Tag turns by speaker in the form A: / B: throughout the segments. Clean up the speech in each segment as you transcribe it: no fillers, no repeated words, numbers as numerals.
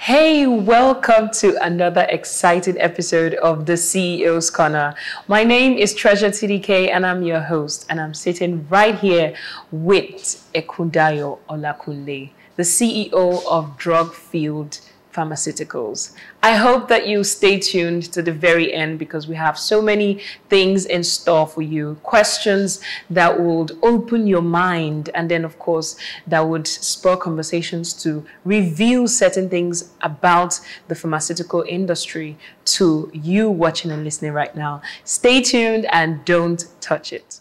A: Hey, welcome to another exciting episode of the CEO's Corner. My name is Treasure TDK and I'm your host, and I'm sitting right here with Ekundayo Olakunle, the CEO of Drugfield Pharmaceuticals. I hope that you stay tuned to the very end because we have so many things in store for you. Questions that would open your mind, and then of course that would spur conversations to reveal certain things about the pharmaceutical industry to you watching and listening right now. Stay tuned and don't touch it.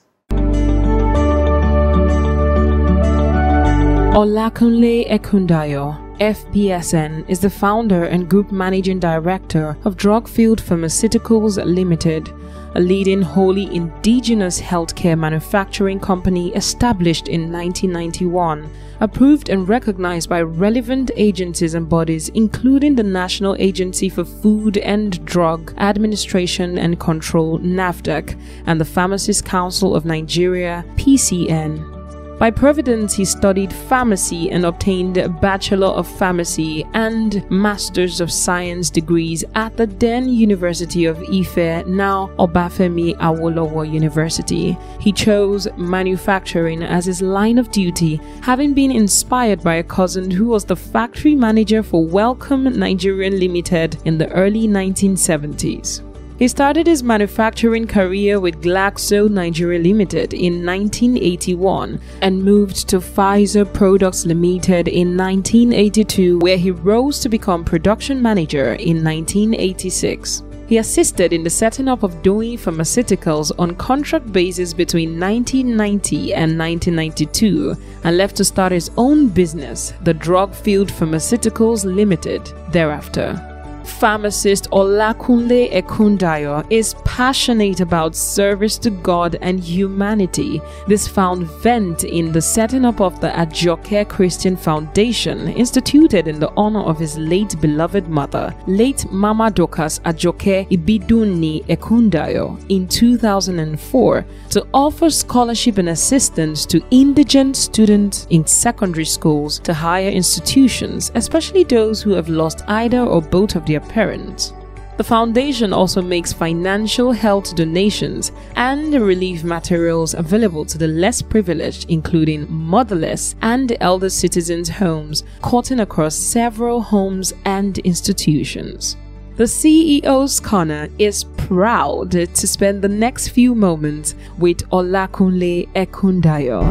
A: Olakunle Ekundayo, FPSN, is the founder and group managing director of Drugfield Pharmaceuticals Limited, a leading wholly indigenous healthcare manufacturing company established in 1991, approved and recognized by relevant agencies and bodies including the National Agency for Food and Drug Administration and Control (NAFDAC) and the Pharmacist Council of Nigeria (PCN). By Providence, he studied pharmacy and obtained a Bachelor of Pharmacy and Masters of Science degrees at the then University of Ife, now Obafemi Awolowo University. He chose manufacturing as his line of duty, having been inspired by a cousin who was the factory manager for Welcome Nigerian Limited in the early 1970s. He started his manufacturing career with Glaxo Nigeria Limited in 1981 and moved to Pfizer Products Limited in 1982, where he rose to become production manager in 1986. He assisted in the setting up of DOE Pharmaceuticals on contract basis between 1990 and 1992 and left to start his own business, the Drugfield Pharmaceuticals Limited, thereafter. Pharmacist Olakunle Ekundayo is passionate about service to God and humanity. This found vent in the setting up of the Ajoke Christian Foundation, instituted in the honor of his late beloved mother, late Mama Dokas Ajoke Ibidunni Ekundayo, in 2004 to offer scholarship and assistance to indigent students in secondary schools to higher institutions, especially those who have lost either or both of their parents. The foundation also makes financial health donations and relief materials available to the less privileged, including motherless and elder citizens' homes, cutting across several homes and institutions. The CEO's Corner is proud to spend the next few moments with Olakunle Ekundayo.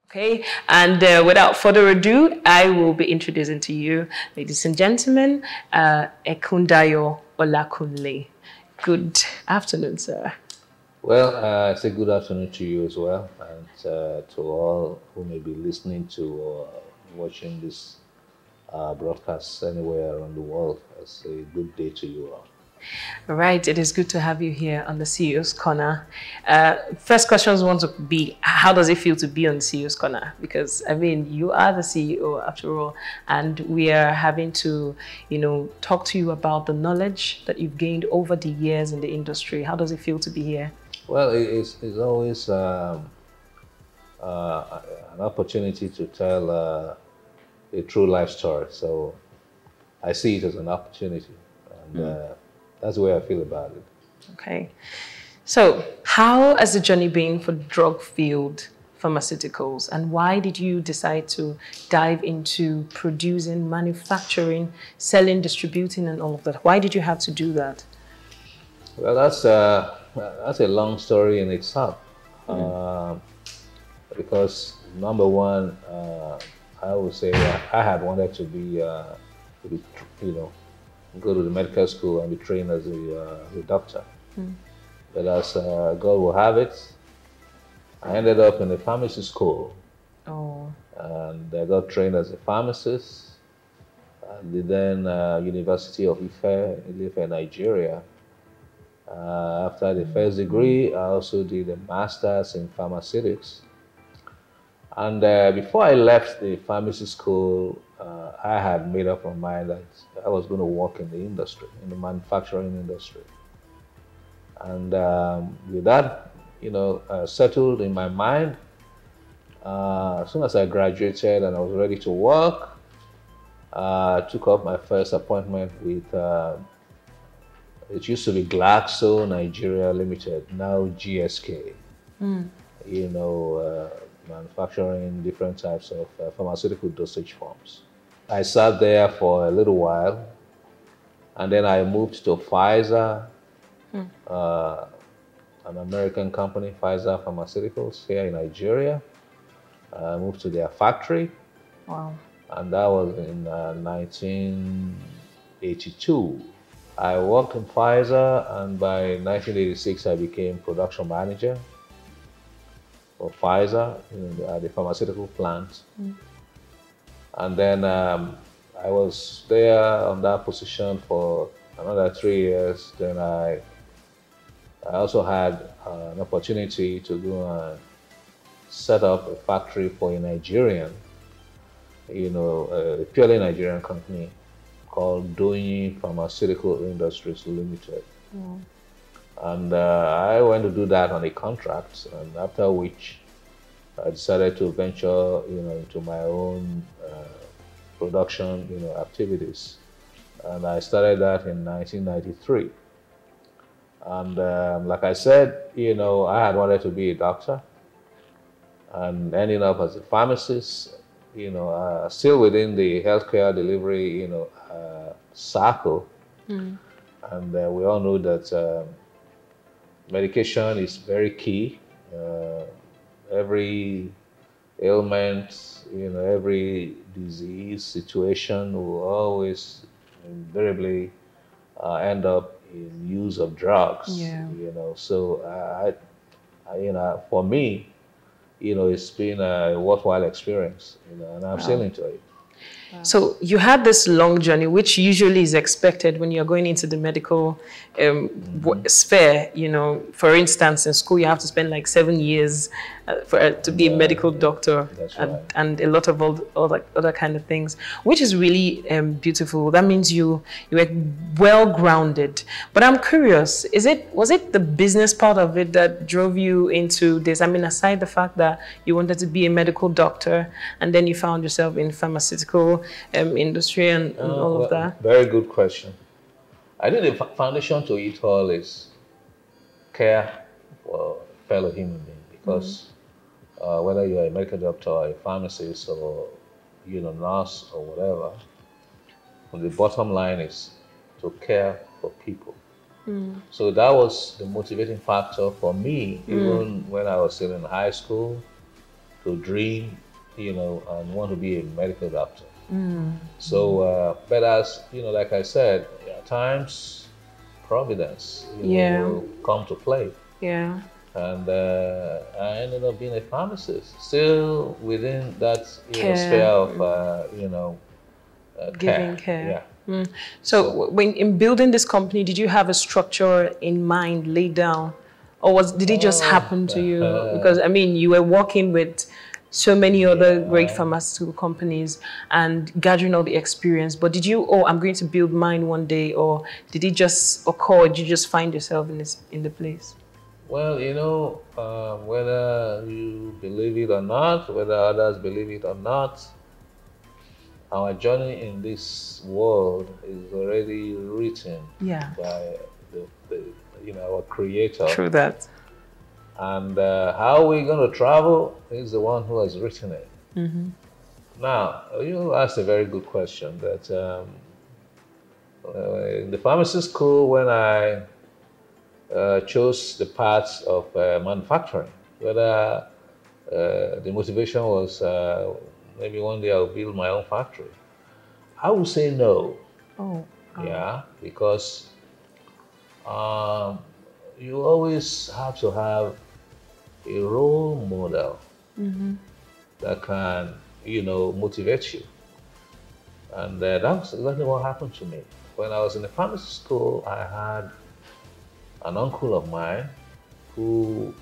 A: Okay, and without further ado, I will be introducing to you, ladies and gentlemen, Ekundayo Olakunle. Good afternoon, sir.
B: Well, it's a good afternoon to you as well, and to all who may be listening to or watching this broadcast anywhere around the world. It's a good day to you all.
A: All right, it is good to have you here on the CEO's Corner. First questions want to be, how does it feel to be on the CEO's Corner? Because, I mean, you are the CEO after all, and we are having to, talk to you about the knowledge that you've gained over the years in the industry. How does it feel to be here?
B: Well, it's always an opportunity to tell a true life story. So I see it as an opportunity. And, that's the way I feel about it. Okay.
A: So how has the journey been for Drugfield Pharmaceuticals, and why did you decide to dive into producing, manufacturing, selling, distributing, and all of that? Why did you have to do that?
B: Well, that's a long story in itself. Because number one, I would say I had wanted to be go to the medical school and be trained as a doctor. But as God will have it, I ended up in the pharmacy school. Oh. And I got trained as a pharmacist at the then University of Ife, Nigeria. After the first degree, I also did a master's in pharmaceutics. And before I left the pharmacy school, I had made up my mind that I was going to work in the industry, in the manufacturing industry. And with that, settled in my mind, as soon as I graduated and I was ready to work, I took up my first appointment with, it used to be Glaxo Nigeria Limited, now GSK. Manufacturing different types of pharmaceutical dosage forms. I sat there for a little while, and then I moved to Pfizer, an American company, Pfizer Pharmaceuticals, here in Nigeria. I moved to their factory.
A: Wow.
B: And that was in 1982. I worked in Pfizer, and by 1986, I became production manager for Pfizer at the pharmaceutical plant. And then I was there on that position for another 3 years. Then I also had an opportunity to go and set up a factory for a Nigerian, a purely Nigerian company called DESTINE Pharmaceutical Industries Limited. And I went to do that on a contract, and after which I decided to venture, into my own production, activities. And I started that in 1993. And like I said, I had wanted to be a doctor, and ending up as a pharmacist, still within the healthcare delivery, circle. And we all know that medication is very key. Every ailment, every disease situation will always invariably end up in use of drugs. So for me, it's been a worthwhile experience, and I'm still into it.
A: So you had this long journey, which usually is expected when you're going into the medical sphere. For instance, in school, you have to spend like 7 years to be a medical doctor, and a lot of all that other kind of things, which is really beautiful. That means you were well grounded. But I'm curious, was it the business part of it that drove you into this? I mean, aside the fact that you wanted to be a medical doctor, and then you found yourself in pharmaceutical industry and all of that?
B: Very good question. I think the foundation to it all is care for fellow human being, because whether you're a medical doctor or a pharmacist or nurse or whatever, the bottom line is to care for people. So that was the motivating factor for me, even when I was still in high school, to dream, and want to be a medical doctor. So, but as like I said, at times Providence will come to play. And I ended up being a pharmacist, still within that sphere of
A: giving care. So when in building this company, did you have a structure in mind laid down, or did it just happen to you? Because I mean, you were working with so many other great pharmaceutical companies and gathering all the experience. But did you, I'm going to build mine one day, or did it just occur? Or did you just find yourself in the place?
B: Well, whether you believe it or not, whether others believe it or not, our journey in this world is already written by our Creator.
A: True that.
B: And how we're going to travel is the one who has written it. Now, you asked a very good question. That in the pharmacy school, when I chose the paths of manufacturing, whether the motivation was maybe one day I'll build my own factory, I would say no. Yeah, because you always have to have a role model that can, motivate you. And that's exactly what happened to me. When I was in the pharmacy school, I had an uncle of mine who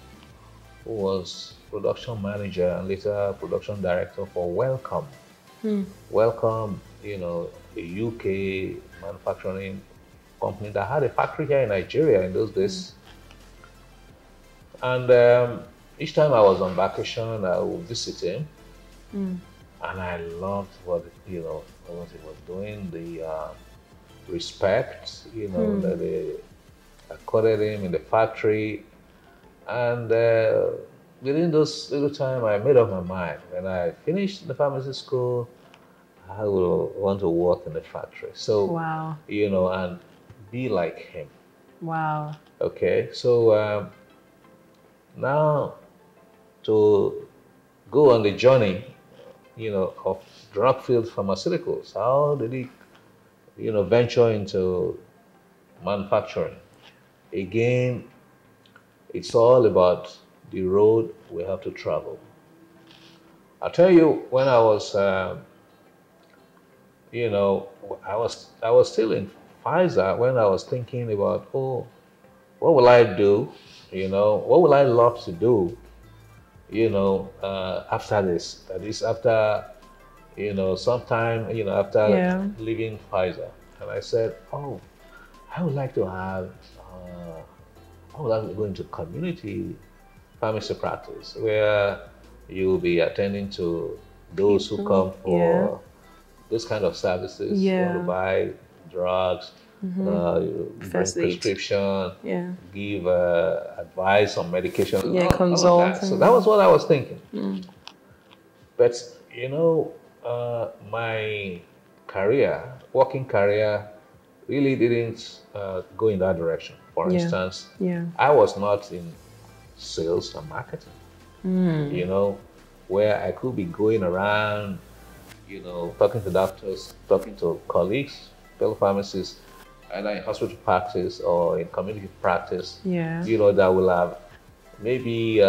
B: was production manager and later production director for Welcome. Welcome, a UK manufacturing company that had a factory here in Nigeria in those days. And each time I was on vacation, I would visit him, and I loved what what he was doing. The respect, that they accorded him in the factory, and within those little time, I made up my mind. When I finished the pharmacy school, I will want to work in the factory. So,
A: wow.
B: And be like him.
A: Wow.
B: Okay, so now to go on the journey, of Drugfield Pharmaceuticals. How did he, venture into manufacturing? Again, it's all about the road we have to travel. I'll tell you, when I was, I was still in Pfizer when I was thinking about, what will I do? What will I love to do? After this, that is after, sometime, after leaving Pfizer. And I said, I would like to have, I would like to go into community pharmacy practice where you will be attending to those who come for those kind of services, want to buy drugs, bring prescription, give advice on medication,
A: consult.
B: So that was what I was thinking. But my working career, really didn't go in that direction. For instance, I was not in sales and marketing. Where I could be going around, talking to doctors, talking to colleagues, fellow pharmacists, either in hospital practice or in community practice, that will have maybe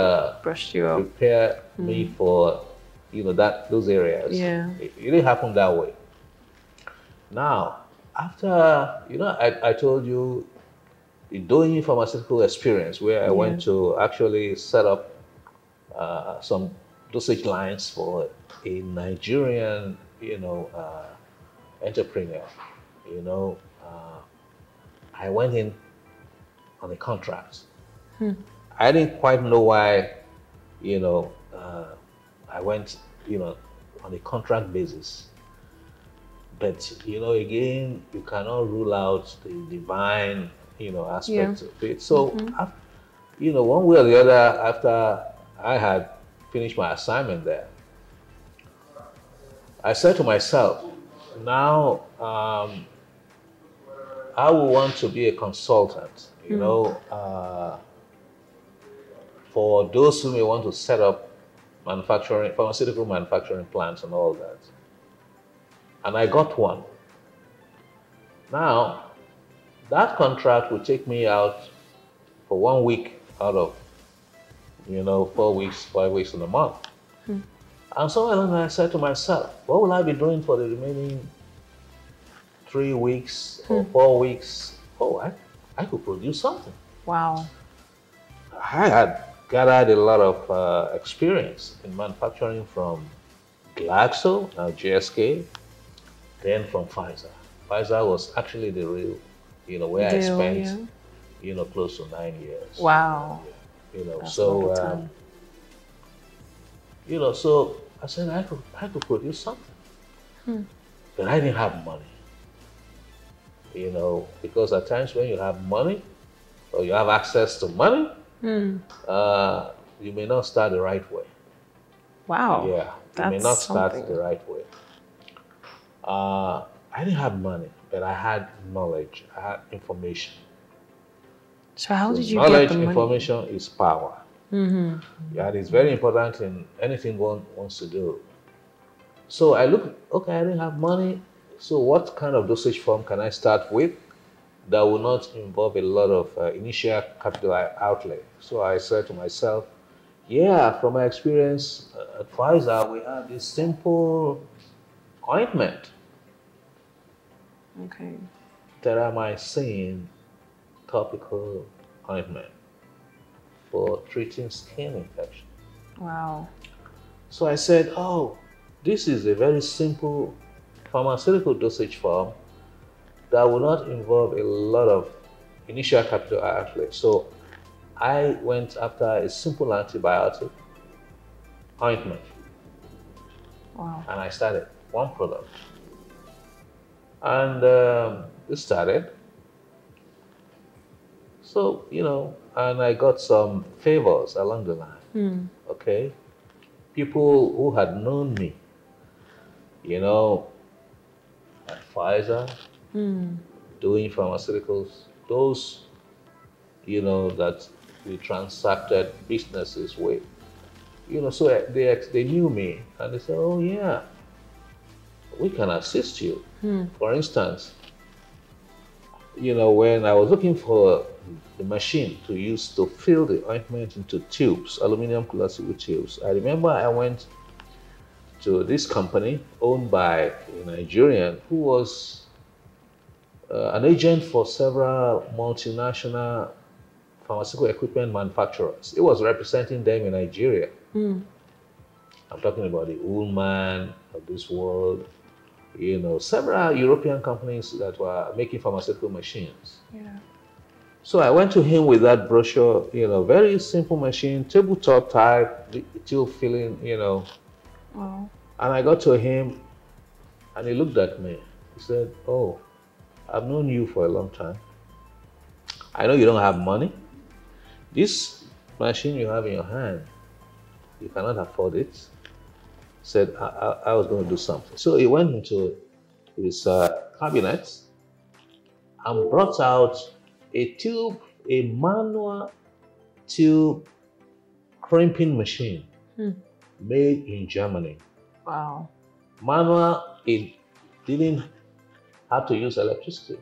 A: brushed you up,
B: prepare me for, those areas. It didn't happen that way. Now, after, I told you the doing pharmaceutical experience where I went to actually set up some dosage lines for a Nigerian, entrepreneur. I went in on a contract. I didn't quite know why, I went, on a contract basis. But, again, you cannot rule out the divine, aspect of it. So, one way or the other, after I had finished my assignment there, I said to myself, now I would want to be a consultant, for those who may want to set up pharmaceutical manufacturing plants and all that. And I got one. Now, that contract would take me out for 1 week out of, 4 weeks, 5 weeks in a month. And so I said to myself, what will I be doing for the remaining 3 weeks or 4 weeks? I could produce something.
A: Wow.
B: I had gathered a lot of experience in manufacturing from Glaxo, now GSK, then from Pfizer. Pfizer was actually the real, where I spent, close to 9 years.
A: Wow.
B: That's so, so I said I could produce something. But I didn't have money. Because at times when you have money or you have access to money, you may not start the right way.
A: Wow.
B: Yeah, you may not start the right way. I didn't have money, but I had knowledge, I had information.
A: So how did you
B: get
A: the money?
B: Information is power. Yeah, it's very important in anything one wants to do. So I looked, I didn't have money, so what kind of dosage form can I start with that will not involve a lot of initial capital outlay? So I said to myself, from my experience at Pfizer, we have this simple ointment. Terramycin topical ointment for treating skin infection.
A: Wow.
B: So I said, this is a very simple pharmaceutical dosage form that will not involve a lot of initial capital outlay. So I went after a simple antibiotic ointment.
A: Wow.
B: And I started one product. And it started. So, and I got some favors along the line. Okay? People who had known me, at Pfizer, doing pharmaceuticals, those, that we transacted businesses with. So they knew me and they said, oh yeah, we can assist you. For instance, when I was looking for the machine to use to fill the ointment into tubes, aluminum collapsible tubes, I remember I went to this company owned by a Nigerian who was an agent for several multinational pharmaceutical equipment manufacturers. He was representing them in Nigeria. I'm talking about the Ullman of this world, several European companies that were making pharmaceutical machines.
A: Yeah.
B: So I went to him with that brochure, very simple machine, tabletop type, tube filling,
A: Wow.
B: And I got to him and he looked at me. He said, oh, I've known you for a long time. I know you don't have money. This machine you have in your hand, you cannot afford it. Said, I was going to do something. So he went into his cabinet and brought out a manual tube crimping machine made in Germany.
A: Wow.
B: Manual, it didn't have to use electricity.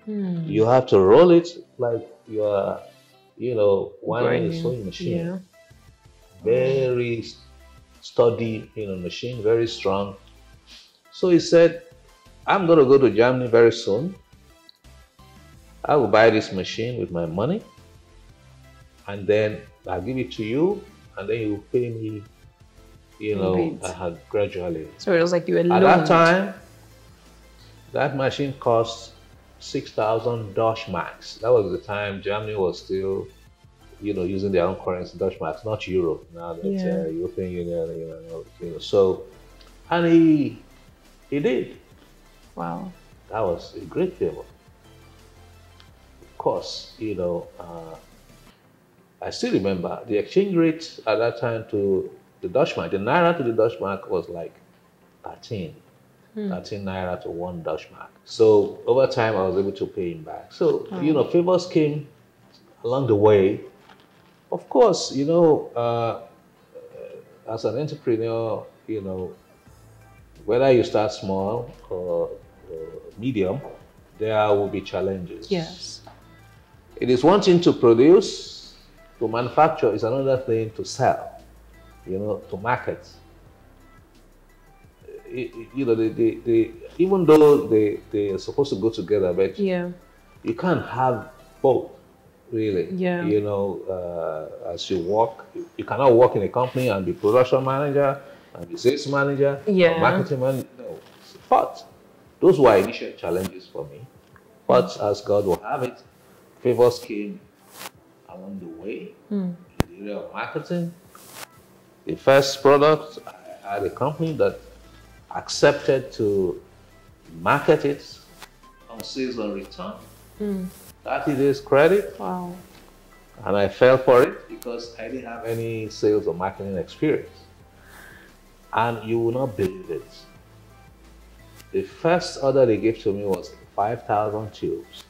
B: You have to roll it like you are, winding a sewing machine.
A: Yeah.
B: Very sturdy, machine, very strong. So he said, I'm going to go to Germany very soon. I will buy this machine with my money and then I'll give it to you and then you pay me, gradually.
A: So it was like you were
B: At
A: loaned.
B: that time, that machine cost 6,000 Deutschmarks. That was the time Germany was still, using their own currency, Deutschmarks, not euro. Now that's European Union, So, and he did.
A: Wow.
B: That was a great favor. Of course, I still remember the exchange rate at that time to the Deutschmark, the Naira to the Deutschmark was like 13 Naira to 1 Deutschmark. So over time, I was able to pay him back. So, favors came along the way. Of course, as an entrepreneur, whether you start small or medium, there will be challenges.
A: Yes.
B: It is one thing to produce, to manufacture is another thing to sell, to market. Even though they are supposed to go together, but you can't have both, really.
A: Yeah.
B: As you work, you cannot work in a company and be production manager and be sales manager, or marketing manager. No. But those were initial challenges for me. But as God will have it, favors came along the way in the area of marketing. The first product, I had a company that accepted to market it on sales on return. 30 days credit.
A: Wow.
B: And I fell for it because I didn't have any sales or marketing experience. And you will not believe it. The first order they gave to me was 5,000 tubes.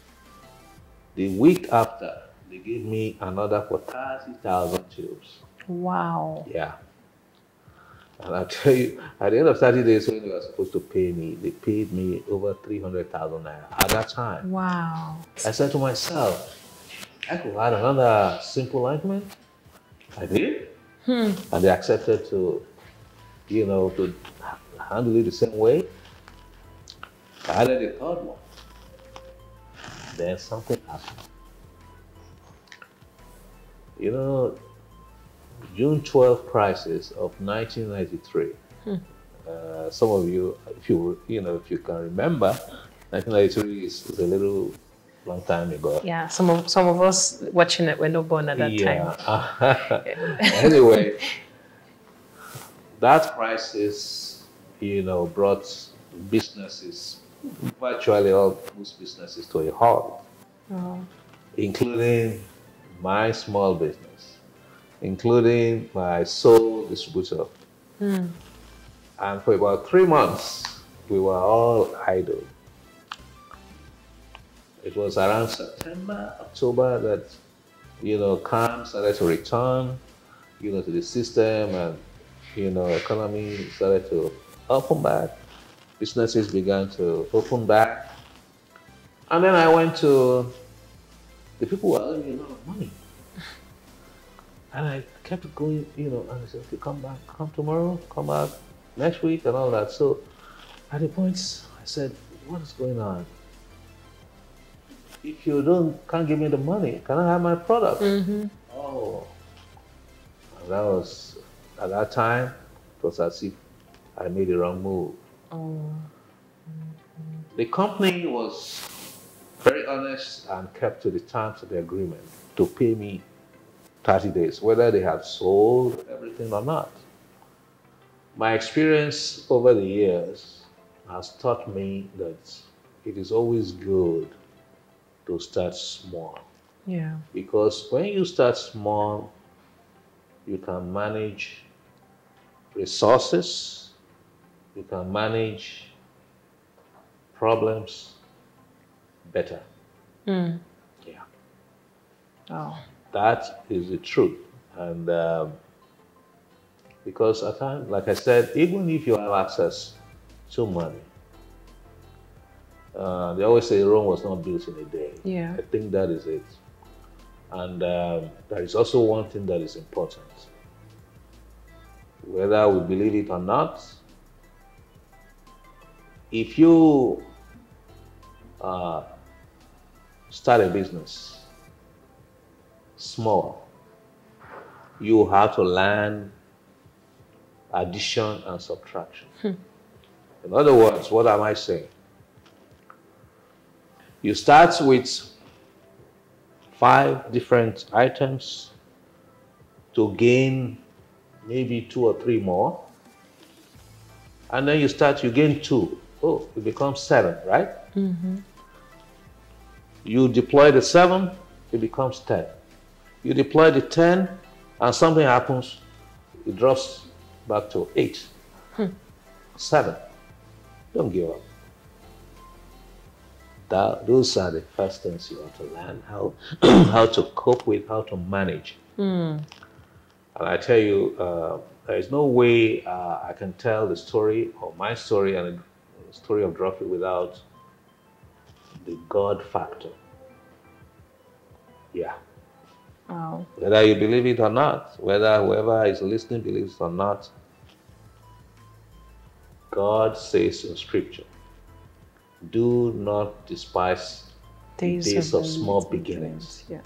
B: The week after, they gave me another for 30,000 tubes.
A: Wow.
B: Yeah. And I tell you, at the end of 30 days, when they were supposed to pay me, they paid me over 300,000 naira at that time.
A: Wow.
B: I said to myself, I could add another simple ointment. I did. And they accepted to, to handle it the same way. I added a third one. Then something happened. June 12 crisis of 1993. Some of you, if you can remember, 1993 is a little long time ago.
A: Yeah, some of us watching it were not born at that time.
B: Anyway, that crisis, brought businesses, virtually all most businesses, to a halt, including my small business, including my sole distributor. And for about 3 months, we were all idle. It was around September, October that, calm started to return, to the system, and, economy started to open back. Businesses began to open back. And then I went to, the people were earning a lot of money. And I kept going, and I said, okay, come back, come tomorrow, come back next week, and all that. So at the point, I said, what is going on? If you can't give me the money, can I have my product? Oh, and that was, at that time, it was as if I made the wrong move. The company was very honest and kept to the terms of the agreement to pay me 30 days, whether they had sold everything or not. My experience over the years has taught me that it is always good to start small.
A: Yeah.
B: Because when you start small, you can manage resources, you can manage problems better. Yeah.
A: Oh.
B: That is the truth. And because at times, like I said, even if you have access to money, they always say Rome was not built in a day.
A: Yeah.
B: I think that is it. And there is also one thing that is important. Whether we believe it or not, if you start a business small, you have to learn addition and subtraction. In other words, what am I saying? You start with 5 different items to gain maybe 2 or 3 more. And then you gain 2. Oh, it becomes 7, right? You deploy the 7, it becomes 10. You deploy the 10, and something happens, it drops back to 8, 7. Don't give up. Those are the first things you have to learn, how to cope with, how to manage. And I tell you, there is no way I can tell the story, or my story, and the story of Drugfield without the God factor. Yeah.
A: Wow.
B: Whether you believe it or not, whether whoever is listening believes it or not, God says in Scripture, do not despise days of small beginnings.
A: Yeah.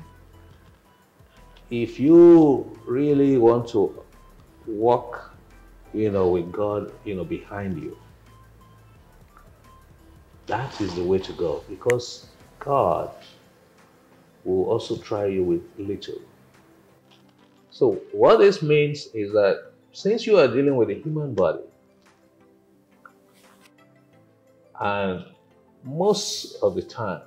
B: If you really want to walk, with God, behind you, that is the way to go, because God will also try you with little. So what this means is that since you are dealing with a human body, and most of the time,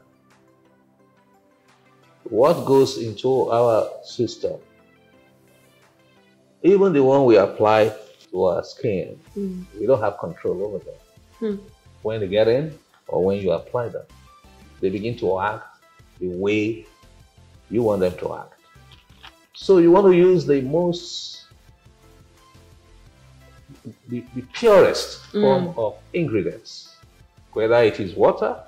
B: what goes into our system, even the one we apply to our skin, we don't have control over them. When they get in or when you apply them, they begin to act the way you want them to act. So you want to use the purest form of ingredients, whether it is water,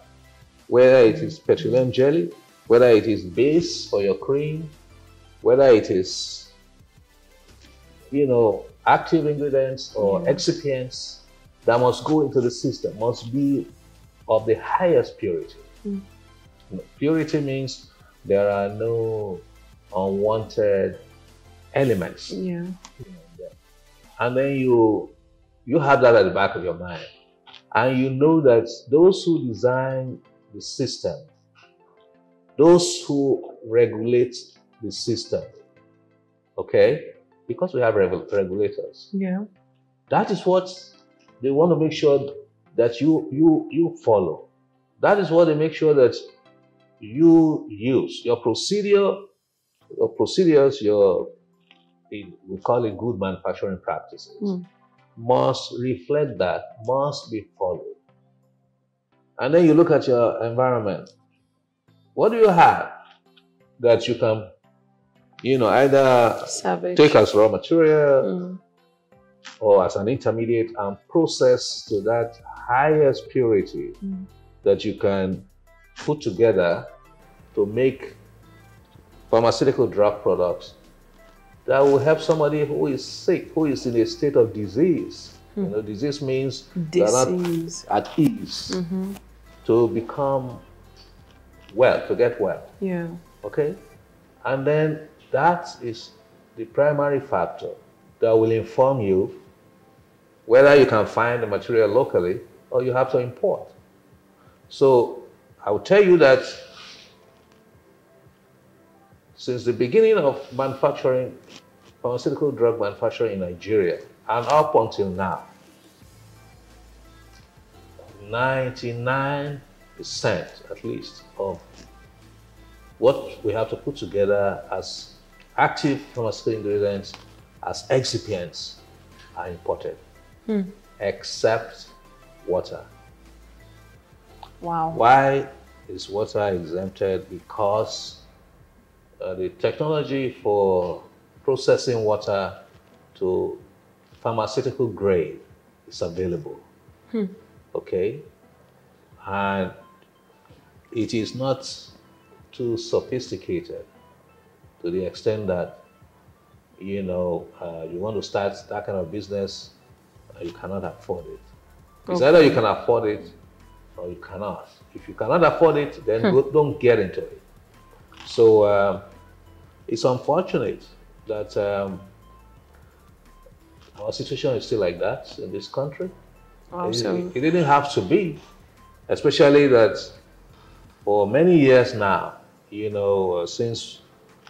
B: whether it is petroleum jelly, whether it is base for your cream, whether it is, active ingredients or excipients that must go into the system, must be of the highest purity. Purity means there are no unwanted elements.
A: Yeah.
B: And then you have that at the back of your mind. And you know that those who design the system those who regulate the system, okay? Because we have regulators.
A: Yeah.
B: That is what they want to make sure that you follow. That is what they make sure that you use. Your procedures, we call it good manufacturing practices, must reflect that, must be followed. And then you look at your environment. What do you have that you can, either take as raw material or as an intermediate and process to that highest purity that you can put together to make pharmaceutical drug products that will help somebody who is sick, who is in a state of disease. Disease means they're not at ease to become well, to get well.
A: Yeah.
B: Okay? And then that is the primary factor that will inform you whether you can find the material locally or you have to import. So I will tell you that since the beginning of manufacturing, pharmaceutical drug manufacturing in Nigeria, and up until now, 99% at least of what we have to put together as active pharmaceutical ingredients, as excipients, are imported, except water.
A: Wow.
B: Why is water exempted? Because the technology for processing water to pharmaceutical grade is available. Okay? And it is not too sophisticated to the extent that, you want to start that kind of business, you cannot afford it. It's either you can afford it or you cannot. If you cannot afford it, then don't get into it. So it's unfortunate that our situation is still like that in this country. It didn't have to be, especially that for many years now, since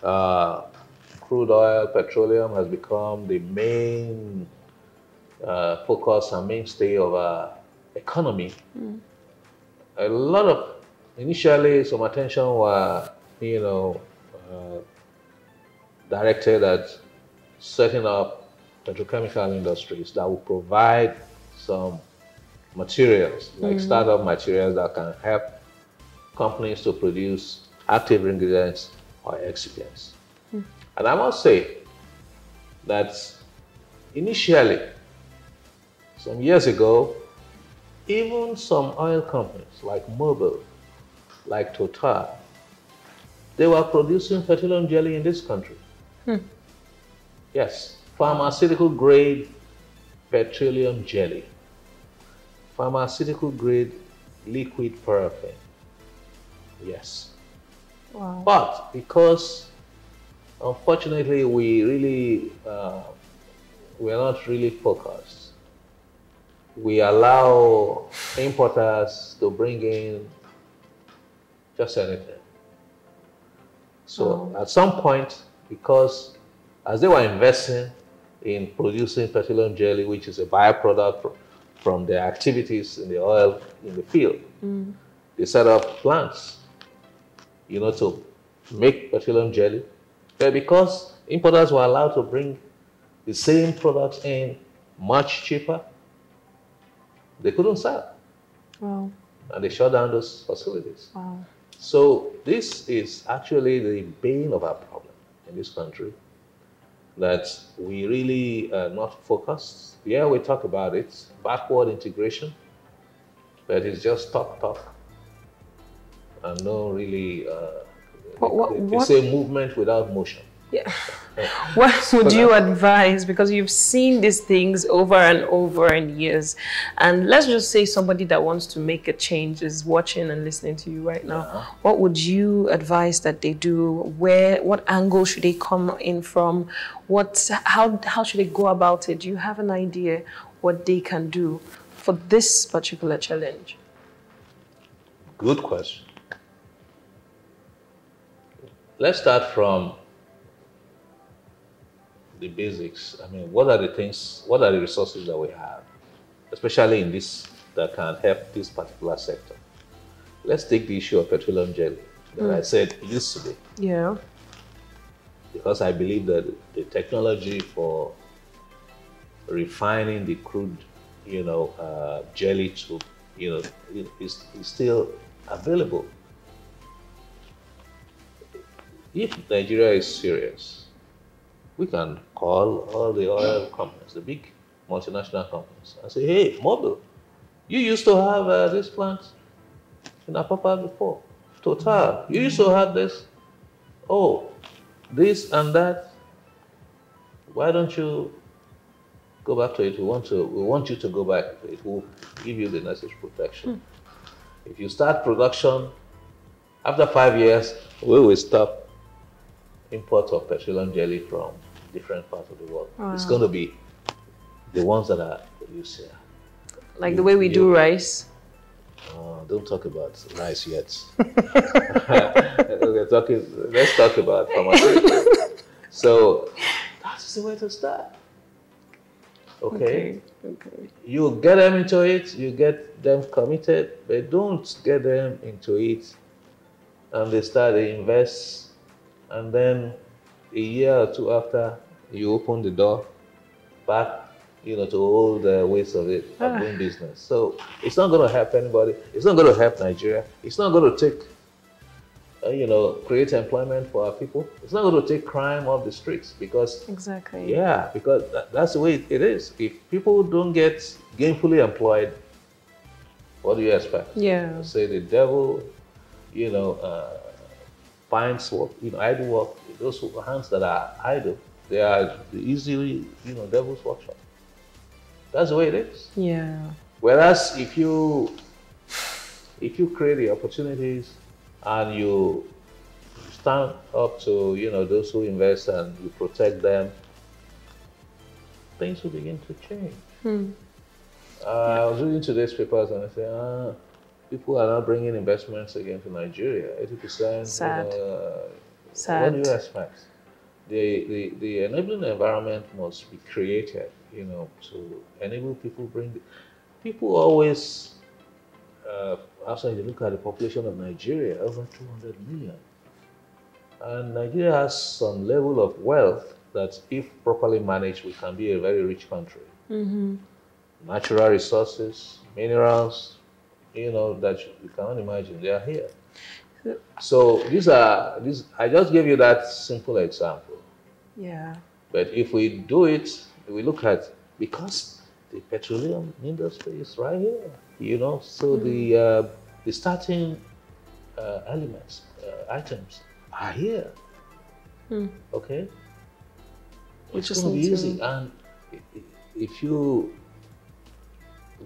B: crude oil, petroleum has become the main focus and mainstay of our economy. A lot of, initially, some attention were, directed at setting up petrochemical industries that will provide some materials, like startup materials that can help companies to produce active ingredients or excipients. And I must say that initially, some years ago, even some oil companies like Mobil, like Total, they were producing petroleum jelly in this country. Yes, pharmaceutical grade petroleum jelly, pharmaceutical grade liquid paraffin. Yes.
A: Wow.
B: But because, unfortunately, we are not really focused. We allow importers to bring in just anything. So at some point, because as they were investing in producing petroleum jelly, which is a byproduct from their activities in the oil in the field, they set up plants, to make petroleum jelly. But because importers were allowed to bring the same products in much cheaper, they couldn't sell.
A: Wow.
B: And they shut down those facilities.
A: Wow.
B: So this is actually the bane of our problem in this country, that we really are not focused. Yeah, we talk about it, backward integration, but it's just talk, and no really, they say movement without motion.
A: Yeah. What would you advise? Because you've seen these things over and over in years. And let's just say somebody that wants to make a change is watching and listening to you right now. Yeah. What would you advise that they do? What angle should they come in from? How should they go about it? Do you have an idea what they can do for this particular challenge?
B: Good question. let's start from the basics. I mean, what are the things, what are the resources that we have, especially in this, that can help this particular sector? Let's take the issue of petroleum jelly that I said used to be.
A: Yeah.
B: Because I believe that the technology for refining the crude, jelly to, is still available. If Nigeria is serious, we can call all the oil companies, the big multinational companies, and say, hey, Mobil, you used to have this plant in Apapa before. Total, you used to have this. Oh, this and that. Why don't you go back to it? We want you to go back. It will give you the necessary protection. If you start production, after 5 years, we will stop import of petroleum jelly from different parts of the world. Wow. It's going to be the ones that are used here.
A: Like the way we do rice?
B: Don't talk about rice yet. Let's talk about pharmaceuticals. So that's the way to start. Okay? You get them into it, you get them committed, but don't get them into it and they start to invest, and then a year or two after, you open the door back, to all the ways of it, of doing business. So it's not going to help anybody. It's not going to help Nigeria. It's not going to take, create employment for our people. It's not going to take crime off the streets because...
A: Exactly.
B: Yeah, because that's the way it is. If people don't get gainfully employed, what do you expect?
A: Yeah.
B: Say the devil, finds work, idle work. Those hands that are idle, they are easily, devil's workshop. That's the way it is.
A: Yeah.
B: Whereas if you create the opportunities and you stand up to those who invest and you protect them, things will begin to change. I was reading today's papers and I said, people are not bringing investments again to Nigeria. 80%.
A: Sad. Sad.
B: What do you expect? The enabling environment must be created, to enable people people always, after you look at the population of Nigeria, over 200 million. And Nigeria has some level of wealth that if properly managed, we can be a very rich country. Natural resources, minerals, that you cannot imagine, they are here. So I just gave you that simple example.
A: Yeah.
B: But if we do it, we look at, because the petroleum industry is right here, so the starting elements, items are here. Okay? It's going to be easy. And if you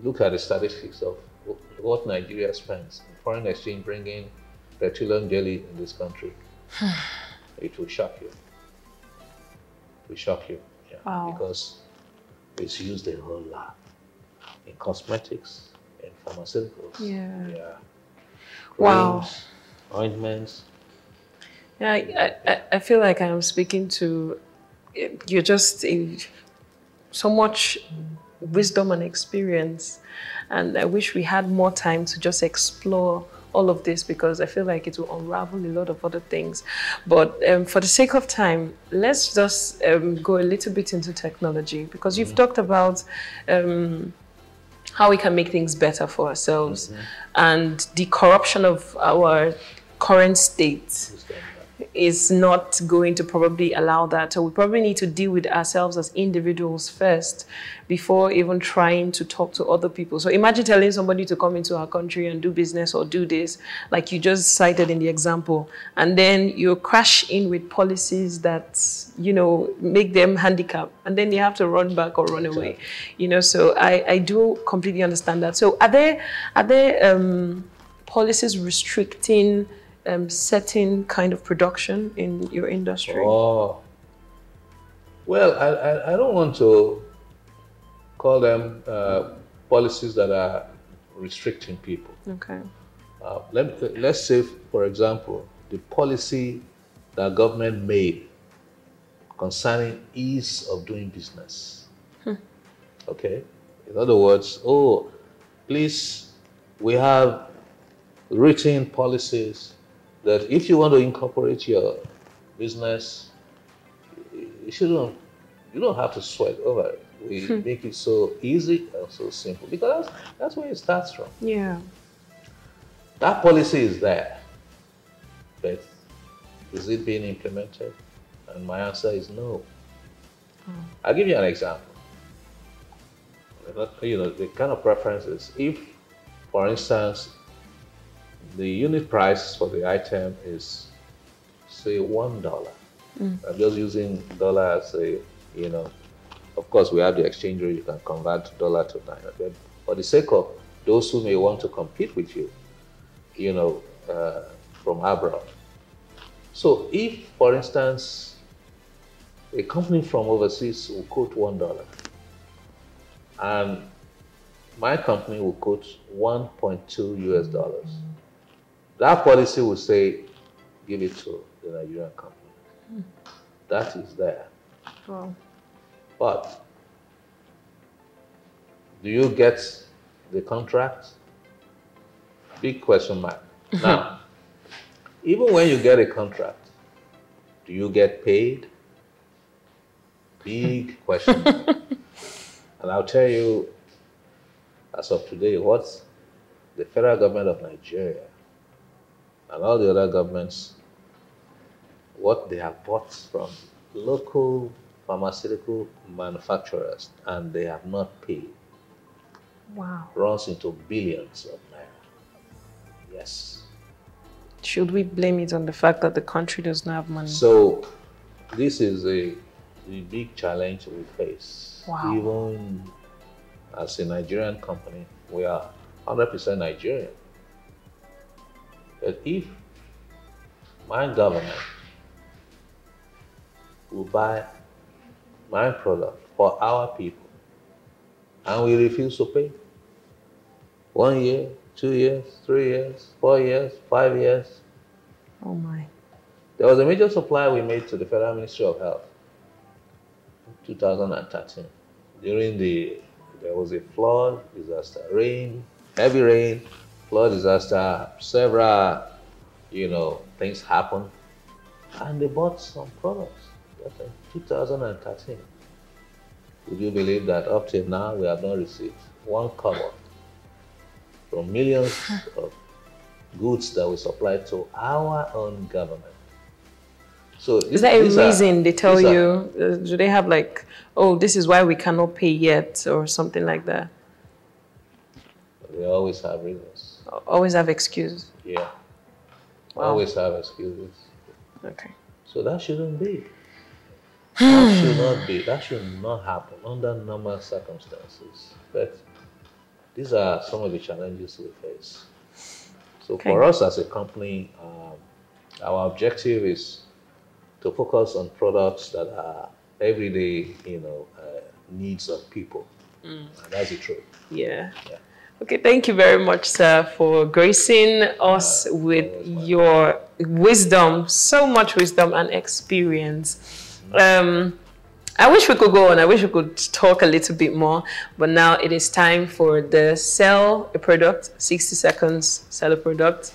B: look at the statistics of what Nigeria spends in foreign exchange bringing petroleum jelly in this country, it will shock you. It will shock you. Yeah. Wow. Because it's used a whole lot in cosmetics, in pharmaceuticals.
A: Yeah.
B: Yeah.
A: Wow.
B: Creams, ointments.
A: Yeah, I feel like I'm speaking to, you're just so much wisdom and experience. And I wish we had more time to just explore all of this, because I feel like it will unravel a lot of other things. But for the sake of time, let's just go a little bit into technology, because you've talked about how we can make things better for ourselves and the corruption of our current state is not going to probably allow that. So we probably need to deal with ourselves as individuals first before even trying to talk to other people. So imagine telling somebody to come into our country and do business or do this, like you just cited in the example, and then you crash in with policies that, make them handicapped, and then they have to run back or run away. So I do completely understand that. So are there policies restricting certain kind of production in your industry?
B: Oh, well, I don't want to call them policies that are restricting people.
A: Okay.
B: Let's say, for example, the policy that government made concerning ease of doing business. Okay? In other words, oh, please, we have written policies that if you want to incorporate your business, you don't have to sweat over it. We make it so easy and so simple because that's where it starts from.
A: Yeah.
B: That policy is there, but is it being implemented? And my answer is no. I'll give you an example. You know, the kind of preferences. If, for instance, the unit price for the item is, say, $1. I'm just using dollar as a, you know, of course we have the exchange rate, you can convert dollar to naira. But for the sake of those who may want to compete with you, you know, from abroad. So if, for instance, a company from overseas will quote $1, and my company will quote 1.2 US dollars, that policy will say, give it to the Nigerian company. That is there.
A: Wow.
B: But do you get the contract? Big question mark. Now, even when you get a contract, do you get paid? Big question mark. And I'll tell you, as of today, what the federal government of Nigeria and all the other governments, what they have bought from local pharmaceutical manufacturers and they have not paid.
A: Wow.
B: Runs into billions of naira. Yes.
A: Should we blame it on the fact that the country does not have money?
B: So this is a big challenge we face.
A: Wow.
B: Even as a Nigerian company, we are 100% Nigerian. But if my government will buy my product for our people and we refuse to pay, 1 year, 2 years, 3 years, 4 years, 5 years.
A: Oh my.
B: There was a major supply we made to the Federal Ministry of Health in 2013. There was a flood disaster, heavy rain, flood disaster, several, you know, things happened. And they bought some products. That's in 2013. Would you believe that up till now we have not received one kobo from millions of goods that we supply to our own government? So
A: is that a reason they tell you? Do they have like, oh, this is why we cannot pay yet or something like that?
B: They always have reasons.
A: Always have excuses?
B: Yeah.
A: Wow.
B: Always have excuses.
A: Okay.
B: So that shouldn't be. That should not be. That should not happen under normal circumstances. But these are some of the challenges we face. So for us as a company, our objective is to focus on products that are everyday, you know, needs of people. And that's the truth.
A: Yeah. Okay, thank you very much, sir, for gracing us with your wisdom, so much wisdom and experience. I wish we could go on. I wish we could talk a little bit more, but now it is time for the sell a product, 60 seconds, sell a product.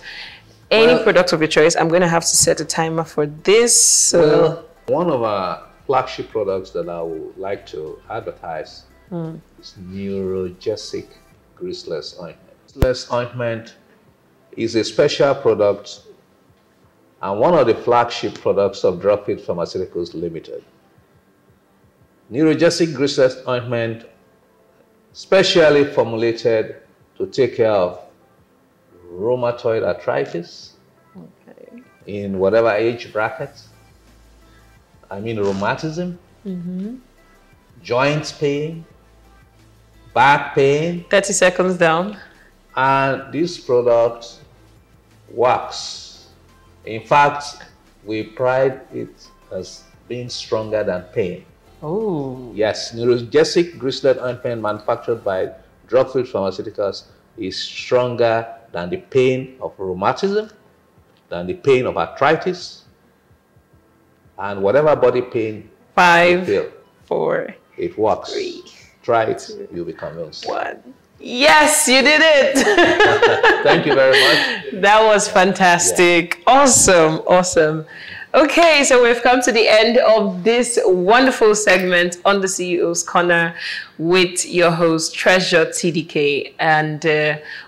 A: Any product of your choice. I'm going to have to set a timer for this. So.
B: One of our flagship products that I would like to advertise is Neurogesic Greaseless Ointment. Greaseless Ointment is a special product and one of the flagship products of Drugfield Pharmaceuticals Limited. Neurogesic Greaseless Ointment, specially formulated to take care of rheumatoid arthritis in whatever age bracket. I mean rheumatism, joint pain, back pain.
A: 30 seconds down.
B: And this product works. In fact, we pride it as being stronger than pain.
A: Oh.
B: Yes, Neurogesic Greaseless Ointment manufactured by Drugfield Pharmaceuticals is stronger than the pain of rheumatism, than the pain of arthritis, And whatever body pain
A: 5,
B: you feel,
A: 4,
B: it works.
A: 3,
B: try it, you'll be convinced.
A: 1. Yes, you did it.
B: Thank you very much.
A: That was fantastic. Yeah. Awesome, awesome. Okay, so we've come to the end of this wonderful segment on the CEO's Corner with your host, Treasure TDK. And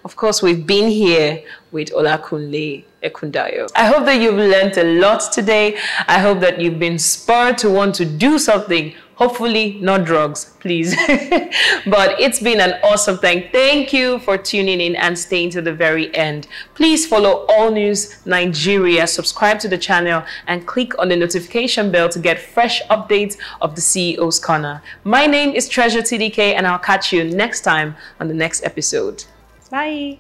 A: of course, we've been here with Olakunle Ekundayo. I hope that you've learned a lot today. I hope that you've been spurred to want to do something. Hopefully not drugs, please. But it's been an awesome thing. Thank you for tuning in and staying to the very end. Please follow All News Nigeria, subscribe to the channel, and click on the notification bell to get fresh updates of the CEO's Corner. My name is Treasure TDK, and I'll catch you next time on the next episode. Bye.